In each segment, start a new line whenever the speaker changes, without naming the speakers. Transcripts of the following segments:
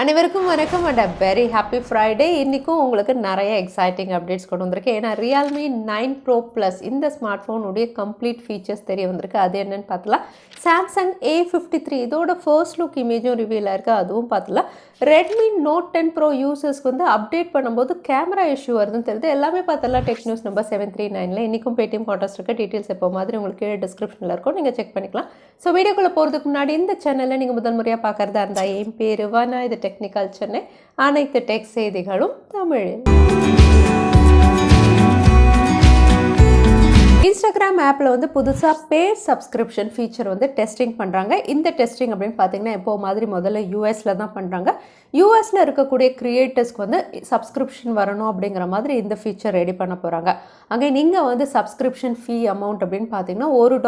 அனைவருக்கும் வணக்கம் and very happy Friday. இன்றைக்கும் உங்களுக்கு நிறைய எக்ஸைட்டிங் அப்டேட்ஸ் கொண்டு வந்திருக்கு. ஏன்னா Realme 9 Pro Plus இந்த ஸ்மார்ட் ஃபோனுடைய கம்ப்ளீட் ஃபீச்சர்ஸ் தெரிய வந்திருக்கு. அது என்னென்னு பார்த்தலாம். சாம்சங் A53 இதோட ஃபர்ஸ்ட் லுக் இமேஜும் ரிவீல் ஆயிருக்கு, அதுவும் பார்த்தலாம். Redmi Note 10 Pro யூசர்ஸ்க்கு வந்து அப்டேட் பண்ணும்போது கேமரா இஷ்யூ வருதுன்னு தெரியுது. எல்லாமே பார்த்தலாம் டெக் நியூஸ் நம்பர் 739ல இன்றைக்கும் பேடிஎம் கான்டெஸ்ட் இருக்க டீட்டெயில்ஸ் எப்போ மாதிரி உங்களுக்கு டிஸ்கிரிப்ஷனில் இருக்கும், நீங்கள் செக் பண்ணிக்கலாம். ஸோ வீடியோக்குள்ளே போகிறதுக்கு முன்னாடி இந்த சேனலில் நீங்கள் முதல் முறையாக பார்க்குறதா இருந்தால் என் பேர் வானா, இது டெக்னிக்கல் சென்னை, அனைத்து டெக் செய்திகளும் தமிழில். இன்ஸ்டாகிராம் ஆப்பில் வந்து புதுசாக பேர் சப்ஸ்கிரிப்ஷன் ஃபீச்சர் வந்து டெஸ்டிங் பண்ணுறாங்க. இந்த டெஸ்டிங் அப்படின்னு பார்த்தீங்கன்னா எப்போ மாதிரி முதல்ல யூஎஸில் தான் பண்ணுறாங்க. யூஎஸில் இருக்கக்கூடிய கிரியேட்டர்ஸ்க்கு வந்து சப்ஸ்கிரிப்ஷன் வரணும் அப்படிங்கிற மாதிரி இந்த ஃபீச்சர் ரெடி பண்ண போகிறாங்க. அங்கே நீங்கள் வந்து சப்ஸ்கிரிப்ஷன் ஃபீ அமௌண்ட் அப்படின்னு பார்த்தீங்கன்னா $1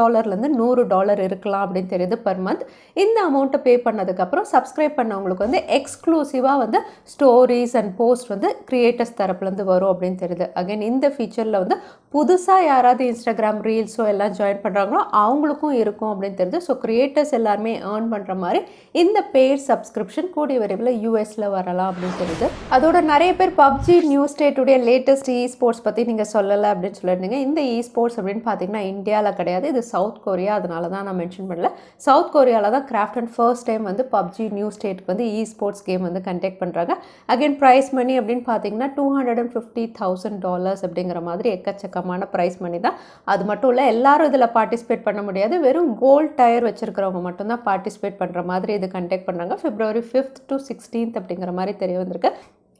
$100 இருக்கலாம் அப்படின்னு தெரியுது பர் மந்த். இந்த அமௌண்ட்டை பே பண்ணதுக்கப்புறம் சப்ஸ்கிரைப் பண்ணவங்களுக்கு வந்து எக்ஸ்க்ளூசிவாக வந்து ஸ்டோரிஸ் அண்ட் போஸ்ட் வந்து கிரியேட்டர்ஸ் தரப்புலேருந்து வரும் அப்படின்னு தெரியுது. அகைன் இந்த ஃபீச்சரில் வந்து புதுசாக யாராவது இன்ஸ்டாகிராம் ரீல்ஸோ எல்லாம் ஜாயின் பண்ணுறாங்களோ அவங்களுக்கும் இருக்கும் அப்படின்னு தெரியுது. ஸோ கிரியேட்டர்ஸ் எல்லாருமே ஏர்ன் பண்ணுற மாதிரி இந்த பேர் சப்ஸ்கிரிப்ஷன் கூடிய விரைவில் யூஎஸில் வரலாம் அப்படின்னு தெரியுது. அதோட நிறைய பேர் PUBG நியூ ஸ்டேட்டுடைய லேட்டஸ்ட் esports பற்றி நீங்கள் சொல்லலை அப்படின்னு சொல்லியிருந்தீங்க. இந்த esports அப்படின்னு பார்த்தீங்கன்னா இந்தியாவில் கிடையாது, இது சவுத் கொரியா. அதனால தான் நான் மென்ஷன் பண்ணல. சவுத் கொரியாவில் தான் கிராஃப்ட் அண்ட் ஃபர்ஸ்ட் டைம் வந்து PUBG நியூ ஸ்டேட்டுக்கு வந்து esports கேம் வந்து கண்டக்ட் பண்ணுறாங்க. அகைன் ப்ரைஸ் மணி அப்படின்னு பார்த்தீங்கன்னா $250,000 அப்படிங்கிற மாதிரி எக்கச்சக்கமான ப்ரைஸ் மணி தான். அது மட்டும் இல்லை, எல்லாரும் இதில் பார்ட்டிசிபேட் பண்ண முடியாது. வெறும் கோல்ட் டயர் வச்சுருக்கிறவங்க மட்டும்தான் பார்ட்டிசிபேட் பண்ணுற மாதிரி இது கண்டக்ட் பண்ணுறாங்க. February 5th to 16th அப்படிங்கிற மாதிரி தெரிய வந்திருக்கு.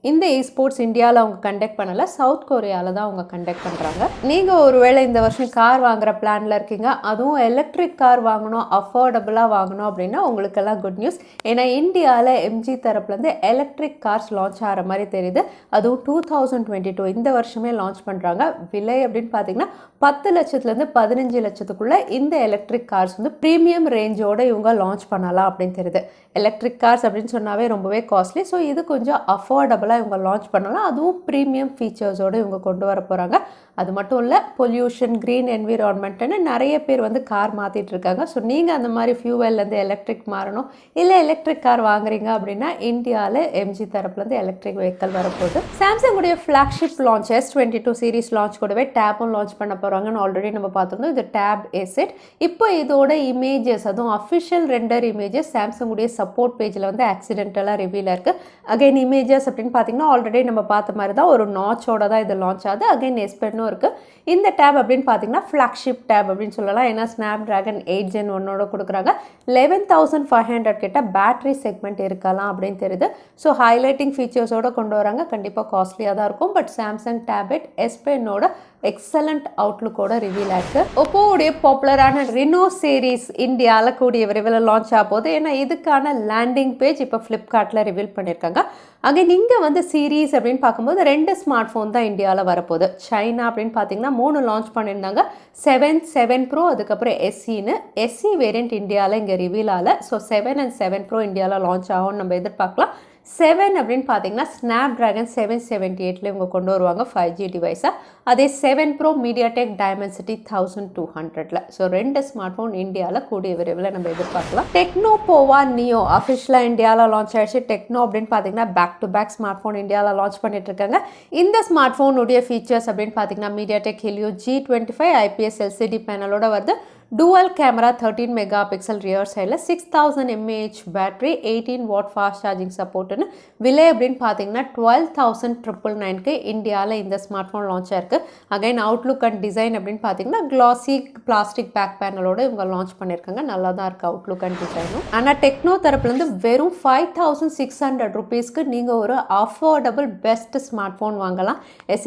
இந்த esports இந்தியாவில் அவங்க கண்டக்ட் பண்ணலை, சவுத் கொரியாவில் தான் அவங்க கண்டக்ட் பண்ணுறாங்க. நீங்கள் ஒருவேளை இந்த வருஷம் கார் வாங்குகிற பிளானில் இருக்கீங்க, அதுவும் எலக்ட்ரிக் கார் வாங்கணும், அஃபோர்டபுளாக வாங்கணும் அப்படின்னா உங்களுக்கெல்லாம் குட் நியூஸ். ஏன்னா இந்தியாவில் எம்ஜி தரப்புலேருந்து எலக்ட்ரிக் கார்ஸ் லான்ச் ஆகிற மாதிரி தெரியுது. அதுவும் 2022 இந்த வருஷமே லான்ச் பண்ணுறாங்க. விலை அப்படின்னு பார்த்தீங்கன்னா 10 லட்சத்துலேருந்து 15 லட்சத்துக்குள்ளே இந்த எலக்ட்ரிக் கார்ஸ் வந்து ப்ரீமியம் ரேஞ்சோடு இவங்க லான்ச் பண்ணலாம் அப்படின்னு தெரியுது. எலக்ட்ரிக் கார்ஸ் அப்படின்னு சொன்னாவே ரொம்பவே காஸ்ட்லி. ஸோ இது கொஞ்சம் அஃபோர்டபுளாக இவங்க லான்ச் பண்ணலாம். அதுவும் ப்ரீமியம் ஃபீச்சர்ஸோடு இவங்க கொண்டு வர போகிறாங்க. அது மட்டும் இல்லை, பொல்யூஷன், க்ரீன் என்விரான்மெண்ட்டுன்னு நிறைய பேர் வந்து கார் மாற்றிட்டு இருக்காங்க. ஸோ நீங்கள் அந்த மாதிரி ஃபியூவல்லேருந்து எலக்ட்ரிக் மாறணும், இல்லை எலக்ட்ரிக் கார் வாங்குறீங்க அப்படின்னா இந்தியாவில் எம்ஜி தரப்புலேருந்து எலக்ட்ரிக் வெஹிக்கல் வரப்போகுது. சாம்சங்குடைய flagship launch S22 series launch கூடவே டேப்பும் லான்ச் பண்ண போகிறாங்கன்னு ஆல்ரெடி நம்ம பார்த்துருந்தோம். இது டேப் எசெட். இப்போ இதோட இமேஜஸ், அதுவும் அஃபிஷியல் ரெண்டர் இமேஜஸ் சாம்சங்குடைய சப்போர்ட் பேஜில் வந்து ஆக்சிடென்டலாக ரிவீல் இருக்குது. அகைன் இமேஜஸ் அப்படின்னு பார்த்தீங்கன்னா ஆல்ரெடி நம்ம பார்த்த மாதிரி தான் ஒரு நாச்சோட தான் இது லான்ச் ஆகுது. அகைன் S Penனும் இருக்குது. இந்த டேப் அப்படின்னு பார்த்தீங்கன்னா ஃப்ளாக்ஷிப் டேப் அப்படின்னு சொல்லலாம். ஏன்னா Snapdragon 8 Gen 1 கொடுக்குறாங்க. 11,500 கிட்ட பேட்டரி செக்மெண்ட் இருக்கலாம் அப்படின்னு தெரியுது. ஸோ ஹைலைட்டிங் ஃபீச்சர்ஸோடு கொண்டு வராங்க. கண்டிப்பாக காஸ்ட்லியாக தான் இருக்கும். பட் சாம்சங் டேப்லெட் S Penனோட எக்ஸலண்ட் அவுட்லுக்கோட ரிவீல் ஆயிருக்கு. ஒப்போவுடைய பாப்புலரான Reno சீரீஸ் இந்தியாவில் கூடிய விரைவில் லான்ச் ஆக போகுது. ஏன்னா இதுக்கான லேண்டிங் பேஜ் இப்போ ஃப்ளிப்கார்ட்டில் ரிவீல் பண்ணியிருக்காங்க. அங்கே நீங்கள் வந்து சீரீஸ் அப்படின்னு பார்க்கும்போது 2 ஸ்மார்ட் ஃபோன் தான் இந்தியாவில் வரப்போகுது. சைனா அப்படின்னு பார்த்தீங்கன்னா 3 லான்ச் பண்ணியிருந்தாங்க. 7 Pro, அதுக்கப்புறம் SEன்னு. SE வேரியண்ட் இந்தியாவில் இங்கே ரிவீல் ஆகலை. ஸோ 7 and 7 Pro இந்தியாவில் லான்ச் ஆகும்னு நம்ம எதிர்பார்க்கலாம். 7 அப்படின்னு பார்த்தீங்கன்னா Snapdragon 778 இவங்க கொண்டு வருவாங்க 5G டிவைஸாக. அதே 7 Pro MediaTek Dimensity 1200. So 2 smart phone இந்தியாவில் கூடிய விரைவில் நம்ம எதிர்பார்க்கலாம். டெக்னோ Pova Neo அஃபிஷியலாக இந்தியாவில் லான்ச் ஆயிடுச்சு. டெக்னோ அப்படின்னு பார்த்தீங்கன்னா back to back smart phone இந்தியாவில் லான்ச் பண்ணிட்டு இருக்காங்க. இந்த ஸ்மார்ட் ஃபோனுடைய ஃபீச்சர்ஸ் அப்படின்னு பார்த்தீங்கன்னா MediaTek Helio G25 IPS LCD பேனலோட வருது. Dual camera, 13 mega pixel rear சைடில், 6000 mAh battery, 18 watt fast charging சப்போர்ட்டுன்னு. விலை அப்படின்னு பார்த்தீங்கன்னா 12,999க்கு இந்தியாவில் இந்த ஸ்மார்ட் ஃபோன் லான்ச் ஆயிருக்கு. அகைன் அவுட்லுக் அண்ட் டிசைன் அப்படின்னு பார்த்தீங்கன்னா கிளாசி பிளாஸ்டிக் பேக் பேனலோட இவங்க லான்ச் பண்ணியிருக்காங்க. நல்லா தான் இருக்குது அவுட்லுக் அண்ட் டிசைனும். ஆனால் டெக்னோ தரப்புலேருந்து வெறும் 5,600 rupeesக்கு நீங்கள் ஒரு அஃபோர்டபுள் பெஸ்ட் ஸ்மார்ட் ஃபோன் வாங்கலாம்.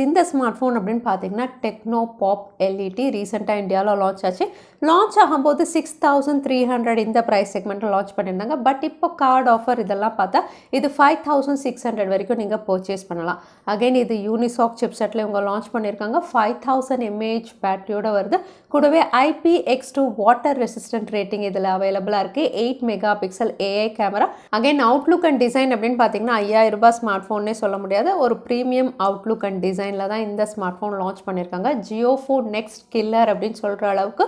இந்த ஸ்மார்ட் ஃபோன் அப்படின்னு பார்த்தீங்கன்னா டெக்னோ பாப் LED ரீசெண்டாக இந்தியாவில் லான்ச் ஆச்சு. லான்ச் ஆகும்போது 6,300 இந்த ப்ரைஸ் செக்மெண்ட்டில் லான்ச் பண்ணியிருந்தாங்க. பட் இப்போ கார்டு ஆஃபர் இதெல்லாம் பார்த்தா இது 5,600 வரைக்கும் நீங்கள் பர்ச்சேஸ் பண்ணலாம். அகைன் இது யூனிசாக் சிப்செட்டில் இவங்க லான்ச் பண்ணியிருக்காங்க. 5,000 mAh பேட்டரியோட வருது. கூடவே IPX2 வாட்டர் ரெசிஸ்டன்ட் ரேட்டிங் இதில் அவைலபிளாக இருக்குது. 8 mega pixel AI camera. Again outlook and design அப்படின்னு பார்த்தீங்கன்னா 5,000 ரூபாய் ஸ்மார்ட் ஃபோன்னே சொல்ல முடியாது. ஒரு ப்ரீமியம் அவுட்லுக் அண்ட் டிசைனில் தான் இந்த ஸ்மார்ட் ஃபோன் லான்ச் பண்ணியிருக்காங்க. ஜியோ ஃபோன் நெக்ஸ்ட் கில்லர் அப்படின்னு சொல்கிற அளவுக்கு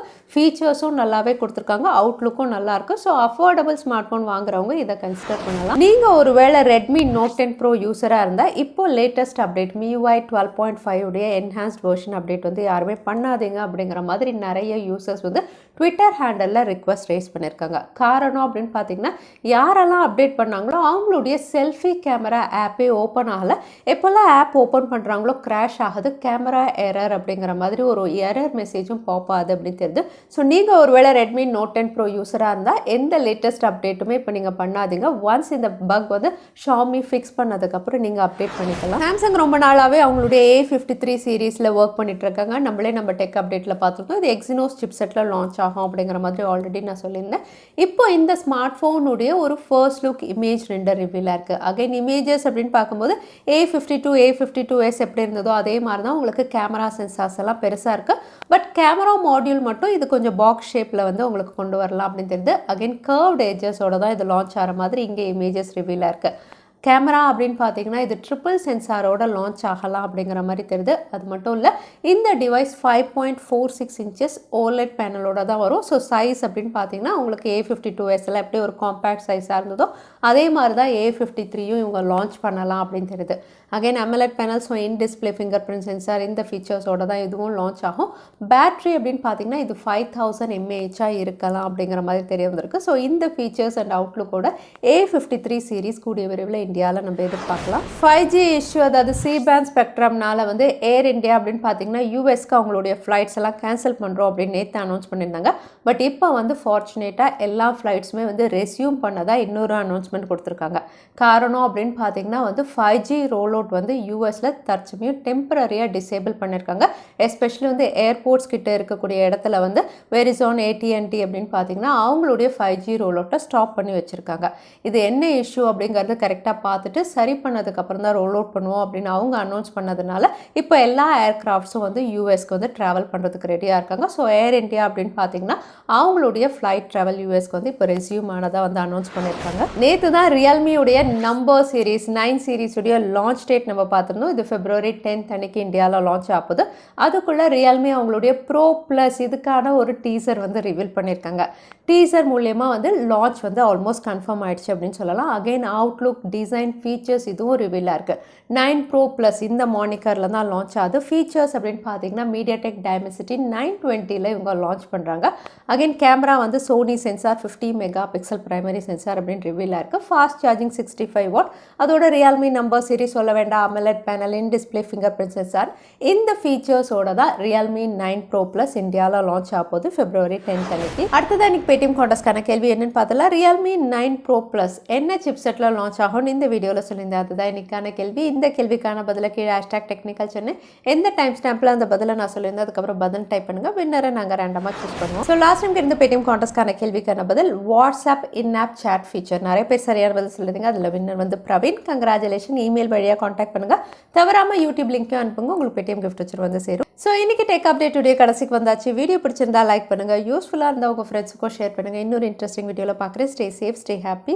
ஃபீச்சர்ஸும் நல்லாவே கொடுத்துருக்காங்க, அவுட்லுக்கும் நல்லாயிருக்கு. ஸோ அஃபோர்டபுள் ஸ்மார்ட் ஃபோன் வாங்குறவங்க இதை கன்சிடர் பண்ணலாம். நீங்கள் ஒரு வேளை ரெட்மி நோட் 10 ப்ரோ யூஸராக இருந்தால் இப்போ லேட்டஸ்ட் அப்டேட் MIUI 12.5 உடைய என்ஹான்ஸ்ட் வெர்ஷன் அப்டேட் வந்து யாருமே பண்ணாதீங்க அப்படிங்கிற மாதிரி நிறைய யூசர்ஸ் வந்து ட்விட்டர் ஹேண்டலில் ரிக்வஸ்ட் ரைஸ் பண்ணியிருக்காங்க. காரணம் அப்படின்னு பார்த்தீங்கன்னா, யாரெல்லாம் அப்டேட் பண்ணாங்களோ அவங்களுடைய செல்ஃபி கேமரா ஆப்பே ஓப்பன் ஆகலை. எப்போல்லாம் ஆப் ஓப்பன் பண்ணுறாங்களோ கிராஷ் ஆகுது, கேமரா எரர் அப்படிங்கிற மாதிரி ஒரு எரர் மெசேஜும் பாப் ஆகுது அப்படின்னு தெரியுது. ஸோ நீங்கள் ஒருவேளை ரெட்மி நோட் 10 ப்ரோ யூஸராக இருந்தால் எந்த லேட்டஸ்ட் அப்டேட்டுமே இப்போ நீங்கள் பண்ணாதீங்க. ஒன்ஸ் இந்த பக் வந்து ஷாமி ஃபிக்ஸ் பண்ணதுக்கப்புறம் நீங்கள் அப்டேட் பண்ணிக்கலாம். சாம்சங் ரொம்ப நாளாகவே அவங்களுடைய A53 சீரீஸில் ஒர்க் பண்ணிட்டு இருக்காங்க. நம்மளே நம்ம டெக் அப்டேட்டில் பார்த்துருக்கோம். இது எக்ஸினோஸ் சிப்செட்டில் லான்ச் ஆகும் அப்படிங்கிற மாதிரி ஆல்ரெடி நான் சொல்லியிருந்தேன். இப்போ இந்த ஸ்மார்ட் ஃபோனுடைய ஒரு ஃபர்ஸ்ட் லுக் இமேஜ் ரெண்டர் ரிவீலாக இருக்குது. அகைன் இமேஜஸ் அப்படின்னு பார்க்கும்போது A52s எப்படி இருந்ததோ அதே மாதிரி தான் உங்களுக்கு கேமரா சென்சார்ஸ் எல்லாம் பெருசாக இருக்குது. பட் கேமரா மாடியூல் மட்டும் இது கொஞ்சம் பாக்ஸ் ஷேப்பில் வந்து உங்களுக்கு கொண்டு வரலாம் அப்படின்னு தெரியுது. அகைன் கர்வ்டு எட்ஜஸோட தான் இது லான்ச் ஆகிற மாதிரி இங்கே இமேஜஸ் ரிவீலாக இருக்குது. கேமரா அப்படின்னு பார்த்தீங்கன்னா இது ட்ரிபிள் சென்சாரோட லான்ச் ஆகலாம் அப்படிங்கிற மாதிரி தெரியுது. அது மட்டும் இல்லை, இந்த டிவைஸ் 5.46 இன்ச்சஸ் ஓலெட் பேனலோட தான் வரும். ஸோ சைஸ் அப்படின்னு பார்த்தீங்கன்னா உங்களுக்கு A52sல எப்படி ஒரு காம்பேக்ட் சைஸாக இருந்ததோ அதே மாதிரி தான் A53யும் இவங்க லான்ச் பண்ணலாம் அப்படின்னு தெரியுது. Again AMOLED panel, so in display finger print sensor இந்த ஃபீச்சர்ஸோட தான் இதுவும் லான்ச் ஆகும். பேட்ரி அப்படின்னு பார்த்தீங்கன்னா இது 5000 mAh இருக்கலாம் அப்படிங்கிற மாதிரி தெரிய வந்திருக்கு. ஸோ இந்த ஃபீச்சர்ஸ் அண்ட் அவுட்லுக்கோட A53 சீரீஸ் கூடிய விரைவில் இந்தியாவில் நம்ம எதிர்பார்க்கலாம். 5G இஷ்யூ, அதாவது சி பேண்ட் ஸ்பெக்ட்ரம்னால வந்து ஏர் இந்தியா அப்படின்னு பார்த்தீங்கன்னா யூஎஸ்க்கு அவங்களுடைய ஃப்ளைட்ஸ் எல்லாம் கேன்சல் பண்ணுறோம் அப்படின்னு நேற்று அனௌன்ஸ் பண்ணியிருந்தாங்க. பட் இப்போ வந்து ஃபார்ச்சுனேட்டாக எல்லா ஃப்ளைட்ஸுமே வந்து ரெஸ்யூம் பண்ணதாக இன்னொரு அனௌன்ஸ்மெண்ட் கொடுத்துருக்காங்க. காரணம் அப்படின்னு பார்த்தீங்கன்னா வந்து 5G ரோல் அவுட் வந்து யூஎஸில் தற்சமயம் டெம்பரரியாக டிசேபிள் பண்ணியிருக்காங்க. எஸ்பெஷலி வந்து ஏர்போர்ட்ஸ் கிட்ட இருக்கக்கூடிய இடத்துல வந்து வெரிசான், AT&T அப்படின்னு பார்த்தீங்கன்னா அவங்களுடைய 5G ரோல் அவுட்டை ஸ்டாப் பண்ணி வச்சுருக்காங்க. இது என்ன இஷ்யூ அப்படிங்கிறது கரெக்டாக பார்த்துட்டு சரி பண்ணதுக்கப்புறம் தான் ரோல் அவுட் பண்ணுவோம் அப்படின்னு அவங்க அனௌன்ஸ் பண்ணதுனால இப்போ எல்லா ஏர்கிராஃப்ட்ஸும் வந்து யூஎஸ்க்கு வந்து ட்ராவல் பண்ணுறதுக்கு ரெடியாக இருக்காங்க. ஸோ ஏர் இந்தியா அப்படின்னு பார்த்தீங்கன்னா அவங்களுடைய ஃப்ளைட் ட்ராவல் யூஎஸ்க்கு வந்து இப்போ ரெஸ்யூம் ஆனதாக வந்து அனௌன்ஸ் பண்ணியிருக்காங்க. நேற்று தான் ரியல்மியுடைய நம்பர் சீரீஸ் 9 சீரீஸுடைய லான்ச் டேட் நம்ம பார்த்துருந்தோம். இது February 10 அன்னைக்கு இந்தியாவில் லான்ச் ஆகுது. அதுக்குள்ளே ரியல்மி அவங்களுடைய ப்ரோ ப்ளஸ் இதுக்கான ஒரு டீசர் வந்து ரிவீல் பண்ணியிருக்காங்க. டீசர் மூலயமா வந்து லான்ச் வந்து ஆல்மோஸ்ட் கன்ஃபார்ம் ஆயிடுச்சு அப்படின்னு சொல்லலாம். அகைன் அவுட்லுக், டிசைன், ஃபீச்சர்ஸ் இதுவும் ரிவீலாக இருக்குது. 9 Pro Plus இந்த மானிக்கரில் தான் லான்ச் ஆகுது. ஃபீச்சர்ஸ் அப்படின்னு பார்த்தீங்கன்னா MediaTek Dimensity 920ல் இவங்க லான்ச் பண்ணுறாங்க. அகைன் கேமரா வந்து Sony sensor 50 mega pixel primary sensor அப்படின்னு ரிவீலாக இருக்குது. Fast charging 65 watt. அதோட ரியல்மி நம்பர் சீரிஸ் சொல்ல வேண்டாம், AMOLED panel, in display finger print sensor. இந்த ஃபீச்சர்ஸோட தான் ரியல்மி 9 Pro Plus இந்தியாவில் லான்ச் ஆகுது February 10 அன்னைக்கு. அடுத்ததான் இன்னைக்கு பேடிஎம் கான்டெஸ்ட்கான கேள்வி என்னன்னு பார்த்தலாம். ரியல்மி 9 Pro Plus என்ன சிப்செட்டில் லான்ச் ஆகும்னு இந்த வீடியோவில் சொல்லியிருந்தேன். அதுதான் இன்னைக்கான கேள்வி. இந்த கேள்விக்கான பதில கீழே #Technical Chennai எந்த டைம் ஸ்டாம்பில் அந்த பதிலை நான் சொல்லியிருந்தேன் அதுக்கப்புறம் பதில் டைப் பண்ணுங்கள். வின்னரை நாங்கள் ரேண்டமாக சூஸ் பண்ணுவோம். ஸோ லாஸ்ட் டைம் இருந்த பேடிஎம் கான்டெஸ்ட்கான கேள்விக்கான பதில் WhatsApp in app chat feature. நிறைய பேர் சரியான பதில் சொல்லுங்க. அதில் வின்னர் வந்து பிரவீன். கங்க்ராச்சுலேஷன். இமெயில் வழியாக காண்டாக்ட் பண்ணுங்கள். தவறாமல் யூடியூப் லிங்க்கும் அனுப்புங்க. உங்களுக்கு பேடிஎம் கிஃப்ட் வச்சு வந்து சேரும். ஸோ இன்னைக்கு டெக் அப்டேட் உடைய கடைசிக்கு வந்தாச்சு. வீடியோ பிடிச்சிருந்தா லைக் பண்ணுங்கள். யூஸ்ஃபுல்லாக இருந்தால் உங்கள் ஃப்ரெண்ட்ஸுக்கும் ஷேர் பண்ணுங்கள். இன்னொரு இன்ட்ரெஸ்டிங் வீடியோவில் பார்க்குறேன். Stay safe, stay happy.